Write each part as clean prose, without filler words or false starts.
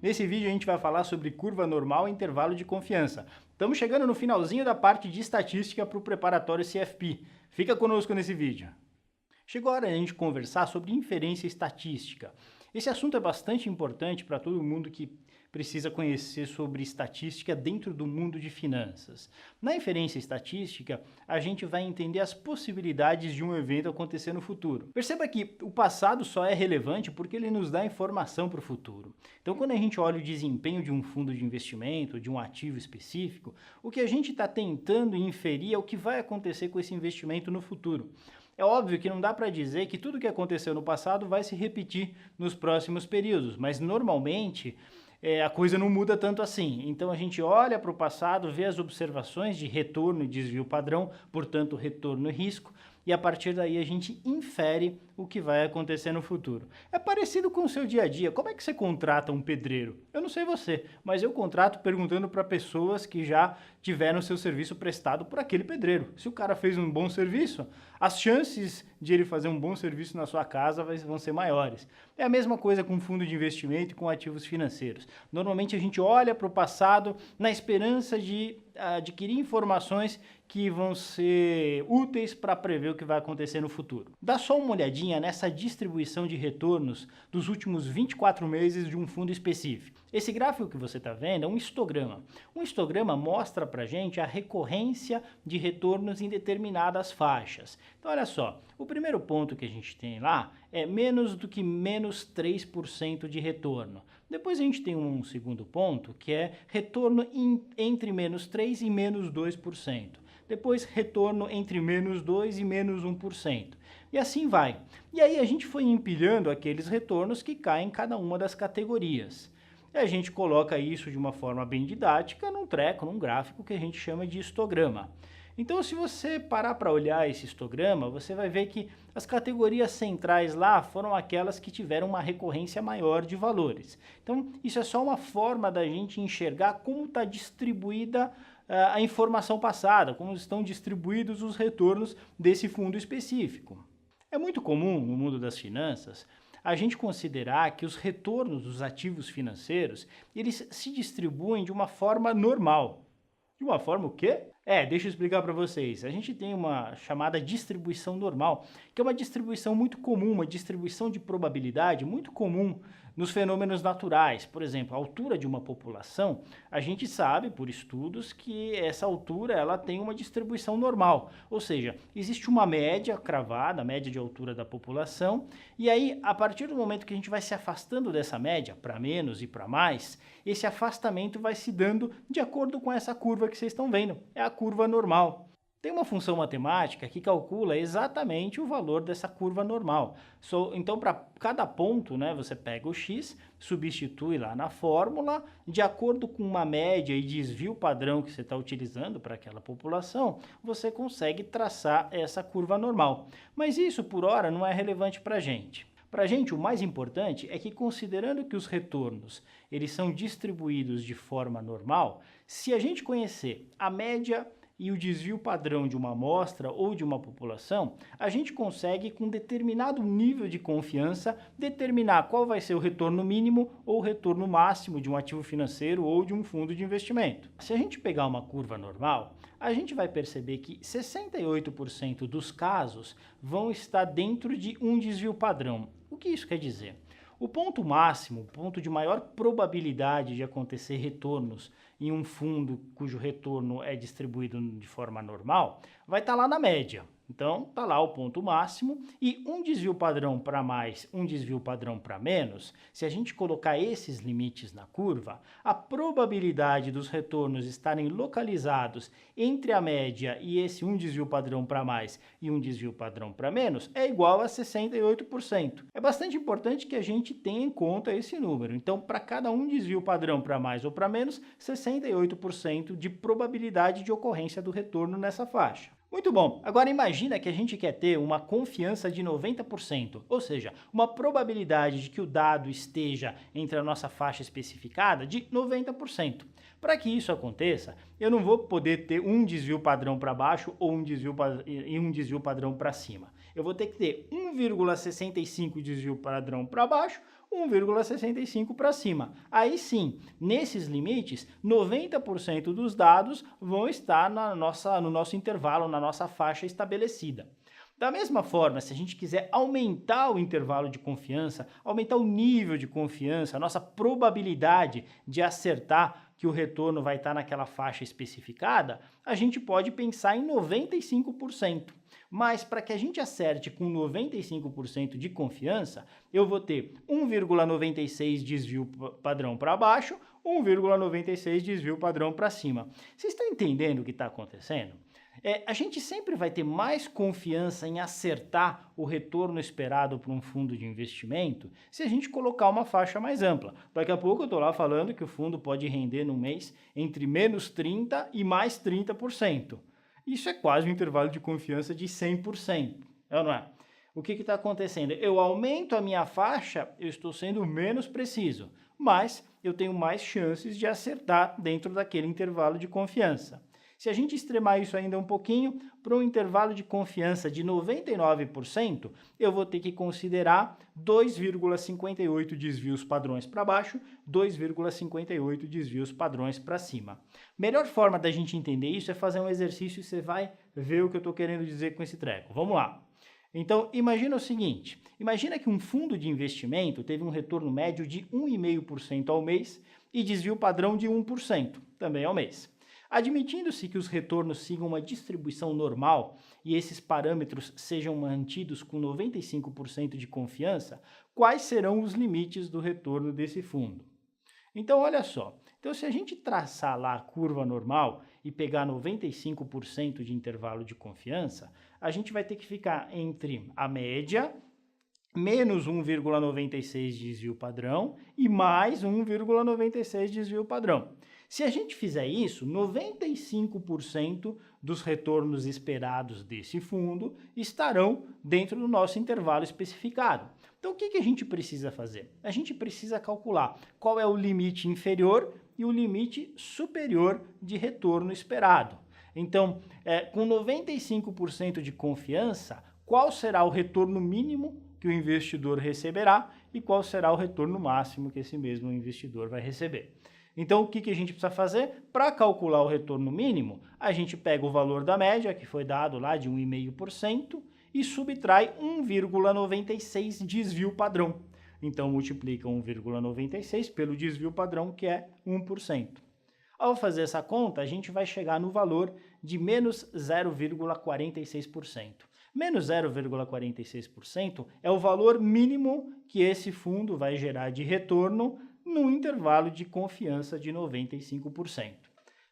Nesse vídeo a gente vai falar sobre curva normal e intervalo de confiança. Estamos chegando no finalzinho da parte de estatística para o preparatório CFP. Fica conosco nesse vídeo. Chegou a hora de a gente conversar sobre inferência estatística. Esse assunto é bastante importante para todo mundo que precisa conhecer sobre estatística dentro do mundo de finanças. Na inferência estatística, a gente vai entender as possibilidades de um evento acontecer no futuro. Perceba que o passado só é relevante porque ele nos dá informação para o futuro. Então, quando a gente olha o desempenho de um fundo de investimento, de um ativo específico, o que a gente está tentando inferir é o que vai acontecer com esse investimento no futuro. É óbvio que não dá para dizer que tudo que aconteceu no passado vai se repetir nos próximos períodos, mas normalmente a coisa não muda tanto assim. Então a gente olha para o passado, vê as observações de retorno e desvio padrão, portanto retorno e risco, e a partir daí a gente infere o que vai acontecer no futuro. É parecido com o seu dia a dia. Como é que você contrata um pedreiro? Eu não sei você, mas eu contrato perguntando para pessoas que já tiveram seu serviço prestado por aquele pedreiro. Se o cara fez um bom serviço, as chances de ele fazer um bom serviço na sua casa vão ser maiores. É a mesma coisa com fundo de investimento e com ativos financeiros. Normalmente a gente olha para o passado na esperança de adquirir informações que vão ser úteis para prever o que vai acontecer no futuro. Dá só uma olhadinha nessa distribuição de retornos dos últimos 24 meses de um fundo específico. Esse gráfico que você está vendo é um histograma. Um histograma mostra para a gente a recorrência de retornos em determinadas faixas. Então olha só, o primeiro ponto que a gente tem lá é menos do que menos 3% de retorno. Depois a gente tem um segundo ponto que é retorno entre menos 3% e menos 2%. Depois retorno entre menos 2% e menos 1%. E assim vai. E aí a gente foi empilhando aqueles retornos que caem em cada uma das categorias. E a gente coloca isso de uma forma bem didática num treco, num gráfico que a gente chama de histograma. Então, se você parar para olhar esse histograma, você vai ver que as categorias centrais lá foram aquelas que tiveram uma recorrência maior de valores. Então, isso é só uma forma da gente enxergar como está distribuída a informação passada, como estão distribuídos os retornos desse fundo específico. É muito comum no mundo das finanças a gente considerar que os retornos dos ativos financeiros, eles se distribuem de uma forma normal. De uma forma o quê? Deixa eu explicar para vocês. A gente tem uma chamada distribuição normal, que é uma distribuição muito comum, uma distribuição de probabilidade muito comum nos fenômenos naturais. Por exemplo, a altura de uma população, a gente sabe por estudos que essa altura ela tem uma distribuição normal, ou seja, existe uma média cravada, a média de altura da população, e aí a partir do momento que a gente vai se afastando dessa média, para menos e para mais, esse afastamento vai se dando de acordo com essa curva que vocês estão vendo, é a curva normal. Tem uma função matemática que calcula exatamente o valor dessa curva normal. Então, para cada ponto, você pega o x, substitui lá na fórmula, de acordo com uma média e desvio padrão que você está utilizando para aquela população, você consegue traçar essa curva normal. Mas isso, por hora, não é relevante para a gente. Para a gente, o mais importante é que, considerando que os retornos eles são distribuídos de forma normal, se a gente conhecer a média e o desvio padrão de uma amostra ou de uma população, a gente consegue, com determinado nível de confiança, determinar qual vai ser o retorno mínimo ou o retorno máximo de um ativo financeiro ou de um fundo de investimento. Se a gente pegar uma curva normal, a gente vai perceber que 68% dos casos vão estar dentro de um desvio padrão. O que isso quer dizer? O ponto máximo, o ponto de maior probabilidade de acontecer retornos em um fundo cujo retorno é distribuído de forma normal, vai estar lá na média. Então, está lá o ponto máximo e um desvio padrão para mais, um desvio padrão para menos, se a gente colocar esses limites na curva, a probabilidade dos retornos estarem localizados entre a média e esse um desvio padrão para mais e um desvio padrão para menos é igual a 68%. É bastante importante que a gente tenha em conta esse número. Então, para cada um desvio padrão para mais ou para menos, 68% de probabilidade de ocorrência do retorno nessa faixa. Muito bom, agora imagina que a gente quer ter uma confiança de 90%, ou seja, uma probabilidade de que o dado esteja entre a nossa faixa especificada de 90%. Para que isso aconteça, eu não vou poder ter um desvio padrão para baixo ou um desvio padrão para cima. Eu vou ter que ter 1,65 desvio padrão para baixo 1,65 para cima. Aí sim, nesses limites, 90% dos dados vão estar no nosso intervalo, na nossa faixa estabelecida. Da mesma forma, se a gente quiser aumentar o intervalo de confiança, aumentar o nível de confiança, a nossa probabilidade de acertar que o retorno vai estar naquela faixa especificada, a gente pode pensar em 95%. Mas para que a gente acerte com 95% de confiança, eu vou ter 1,96 desvio padrão para baixo, 1,96 desvio padrão para cima. Vocês estão entendendo o que está acontecendo? A gente sempre vai ter mais confiança em acertar o retorno esperado para um fundo de investimento se a gente colocar uma faixa mais ampla. Daqui a pouco eu estou lá falando que o fundo pode render no mês entre menos 30% e mais 30%. Isso é quase um intervalo de confiança de 100%, é ou não é? O que está acontecendo? Eu aumento a minha faixa, eu estou sendo menos preciso, mas eu tenho mais chances de acertar dentro daquele intervalo de confiança. Se a gente extremar isso ainda um pouquinho, para um intervalo de confiança de 99%, eu vou ter que considerar 2,58 desvios padrões para baixo, 2,58 desvios padrões para cima. Melhor forma da gente entender isso é fazer um exercício e você vai ver o que eu estou querendo dizer com esse treco. Vamos lá. Então, imagina o seguinte, imagina que um fundo de investimento teve um retorno médio de 1,5% ao mês e desvio padrão de 1% também ao mês. Admitindo-se que os retornos sigam uma distribuição normal e esses parâmetros sejam mantidos com 95% de confiança, quais serão os limites do retorno desse fundo? Então, olha só. Então, se a gente traçar lá a curva normal e pegar 95% de intervalo de confiança, a gente vai ter que ficar entre a média, menos 1,96 desvio padrão e mais 1,96 desvio padrão. Se a gente fizer isso, 95% dos retornos esperados desse fundo estarão dentro do nosso intervalo especificado. Então, o que a gente precisa fazer? A gente precisa calcular qual é o limite inferior e o limite superior de retorno esperado. Então, com 95% de confiança, qual será o retorno mínimo que o investidor receberá e qual será o retorno máximo que esse mesmo investidor vai receber? Então, o que a gente precisa fazer? Para calcular o retorno mínimo, a gente pega o valor da média, que foi dado lá de 1,5%, e subtrai 1,96 desvio padrão. Então, multiplica 1,96 pelo desvio padrão, que é 1%. Ao fazer essa conta, a gente vai chegar no valor de menos 0,46%. Menos 0,46% é o valor mínimo que esse fundo vai gerar de retorno num intervalo de confiança de 95%.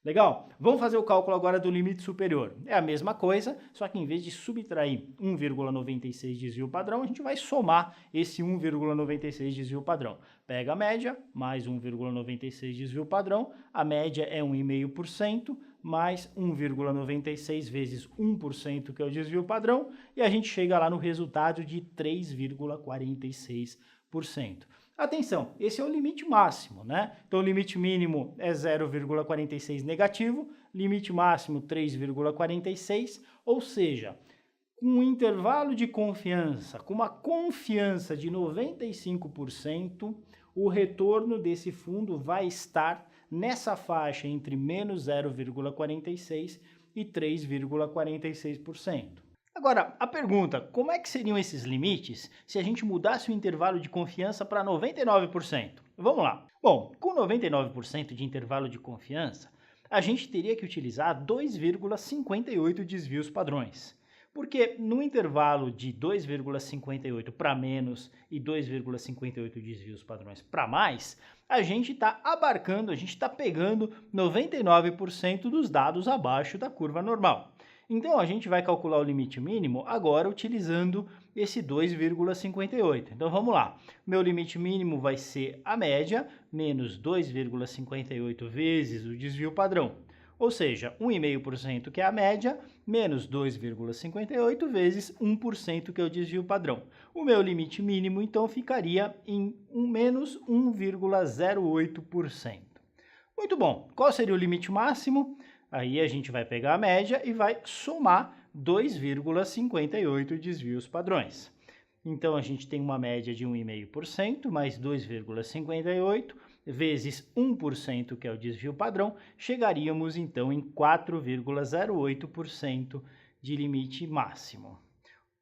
Legal? Vamos fazer o cálculo agora do limite superior. É a mesma coisa, só que em vez de subtrair 1,96 desvio padrão, a gente vai somar esse 1,96 desvio padrão. Pega a média, mais 1,96 desvio padrão, a média é 1,5%, mais 1,96 vezes 1%, que é o desvio padrão, e a gente chega lá no resultado de 3,46%. Atenção, esse é o limite máximo, né? Então, o limite mínimo é 0,46 negativo, limite máximo 3,46, ou seja, com um intervalo de confiança, com uma confiança de 95%, o retorno desse fundo vai estar nessa faixa entre menos 0,46 e 3,46%. Agora, a pergunta, como é que seriam esses limites se a gente mudasse o intervalo de confiança para 99%? Vamos lá. Bom, com 99% de intervalo de confiança, a gente teria que utilizar 2,58 desvios padrões. Porque no intervalo de 2,58 para menos e 2,58 desvios padrões para mais, a gente está abarcando, a gente está pegando 99% dos dados abaixo da curva normal. Então, a gente vai calcular o limite mínimo agora utilizando esse 2,58. Então, vamos lá. Meu limite mínimo vai ser a média menos 2,58 vezes o desvio padrão. Ou seja, 1,5% que é a média, menos 2,58 vezes 1% que é o desvio padrão. O meu limite mínimo, então, ficaria em menos 1,08%. Muito bom. Qual seria o limite máximo? Aí a gente vai pegar a média e vai somar 2,58 desvios padrões. Então, a gente tem uma média de 1,5% mais 2,58 vezes 1%, que é o desvio padrão, chegaríamos então em 4,08% de limite máximo.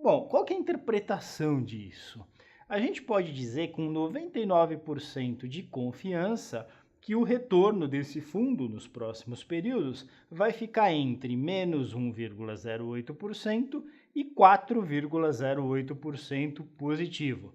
Bom, qual que é a interpretação disso? A gente pode dizer com 99% de confiança que o retorno desse fundo nos próximos períodos vai ficar entre menos 1,08% e 4,08% positivo.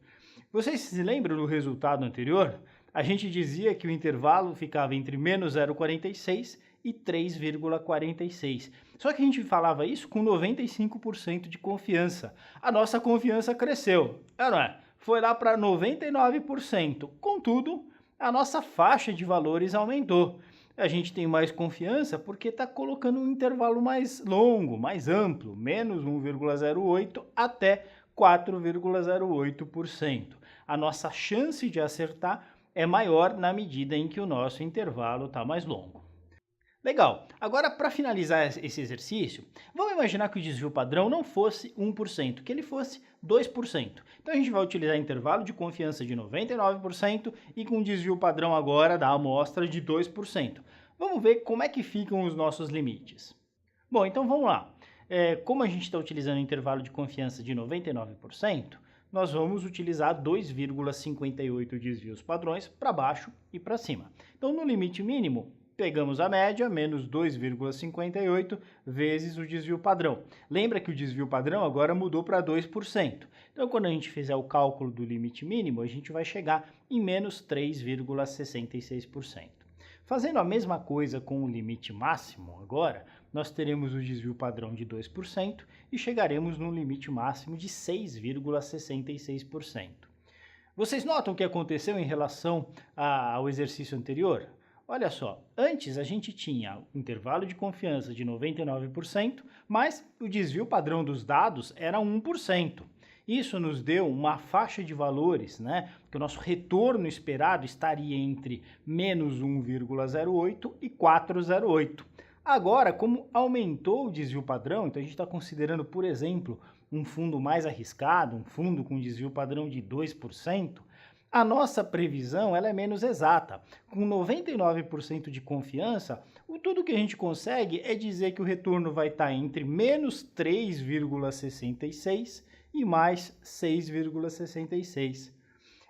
Vocês se lembram do resultado anterior? A gente dizia que o intervalo ficava entre menos 0,46 e 3,46. Só que a gente falava isso com 95% de confiança. A nossa confiança cresceu, não é? Foi lá para 99%. Contudo, a nossa faixa de valores aumentou. A gente tem mais confiança porque está colocando um intervalo mais longo, mais amplo, menos 1,08 até 4,08%. A nossa chance de acertar é maior na medida em que o nosso intervalo está mais longo. Legal, agora para finalizar esse exercício, vamos imaginar que o desvio padrão não fosse 1%, que ele fosse 2%. Então a gente vai utilizar intervalo de confiança de 99% e com desvio padrão agora da amostra de 2%. Vamos ver como é que ficam os nossos limites. Bom, então vamos lá. Como a gente está utilizando intervalo de confiança de 99%, nós vamos utilizar 2,58 desvios padrões para baixo e para cima. Então no limite mínimo, pegamos a média, menos 2,58 vezes o desvio padrão. Lembra que o desvio padrão agora mudou para 2%. Então, quando a gente fizer o cálculo do limite mínimo, a gente vai chegar em menos 3,66%. Fazendo a mesma coisa com o limite máximo agora, nós teremos o desvio padrão de 2% e chegaremos no limite máximo de 6,66%. Vocês notam o que aconteceu em relação ao exercício anterior? Olha só, antes a gente tinha um intervalo de confiança de 99%, mas o desvio padrão dos dados era 1%. Isso nos deu uma faixa de valores, né? Que o nosso retorno esperado estaria entre menos 1,08 e 4,08. Agora, como aumentou o desvio padrão, então a gente está considerando, por exemplo, um fundo mais arriscado, um fundo com desvio padrão de 2%, a nossa previsão ela é menos exata. Com 99% de confiança, tudo que a gente consegue é dizer que o retorno vai estar entre menos 3,66 e mais 6,66.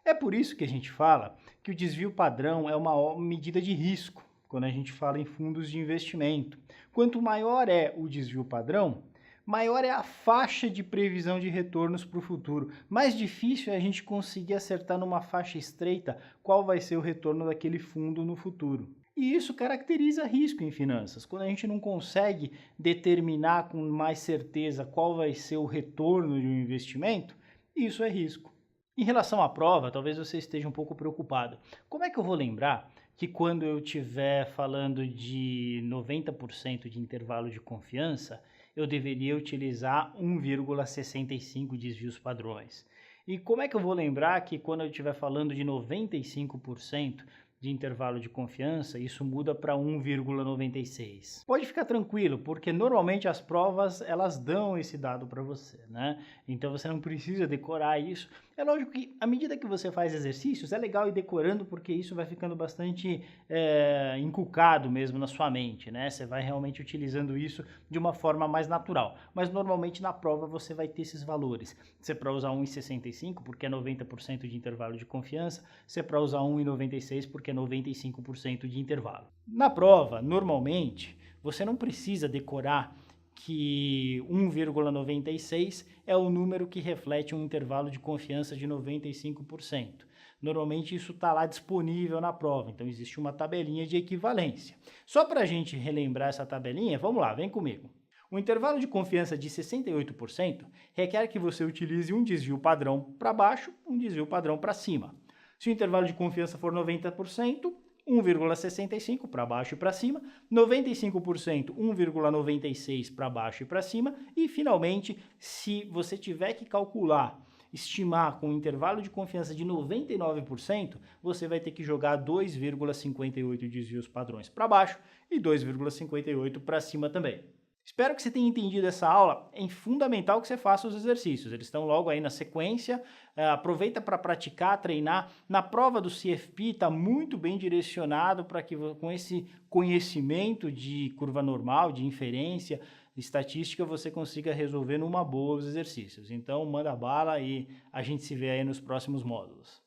É por isso que a gente fala que o desvio padrão é uma medida de risco quando a gente fala em fundos de investimento. Quanto maior é o desvio padrão, maior é a faixa de previsão de retornos para o futuro. Mais difícil é a gente conseguir acertar numa faixa estreita qual vai ser o retorno daquele fundo no futuro. E isso caracteriza risco em finanças. Quando a gente não consegue determinar com mais certeza qual vai ser o retorno de um investimento, isso é risco. Em relação à prova, talvez você esteja um pouco preocupado. Como é que eu vou lembrar que quando eu estiver falando de 90% de intervalo de confiança, eu deveria utilizar 1,65 desvios padrões? E como é que eu vou lembrar que quando eu estiver falando de 95% de intervalo de confiança, isso muda para 1,96? Pode ficar tranquilo, porque normalmente as provas elas dão esse dado para você, né? Então você não precisa decorar isso. É lógico que à medida que você faz exercícios, é legal ir decorando, porque isso vai ficando bastante inculcado mesmo na sua mente, né? Você vai realmente utilizando isso de uma forma mais natural. Mas normalmente na prova você vai ter esses valores. Se é para usar 1,65, porque é 90% de intervalo de confiança, se é para usar 1,96, porque é 95% de intervalo. Na prova, normalmente, você não precisa decorar que 1,96 é o número que reflete um intervalo de confiança de 95%. Normalmente isso está lá disponível na prova, então existe uma tabelinha de equivalência. Só para a gente relembrar essa tabelinha, vamos lá, vem comigo. O intervalo de confiança de 68% requer que você utilize um desvio padrão para baixo, um desvio padrão para cima. Se o intervalo de confiança for 90%, 1,65 para baixo e para cima, 95%, 1,96 para baixo e para cima, e finalmente, se você tiver que calcular, estimar com um intervalo de confiança de 99%, você vai ter que jogar 2,58 desvios padrões para baixo e 2,58 para cima também. Espero que você tenha entendido essa aula. É fundamental que você faça os exercícios. Eles estão logo aí na sequência. Aproveita para praticar, treinar. Na prova do CFP está muito bem direcionado para que com esse conhecimento de curva normal, de inferência, estatística, você consiga resolver numa boa os exercícios. Então, manda bala e a gente se vê aí nos próximos módulos.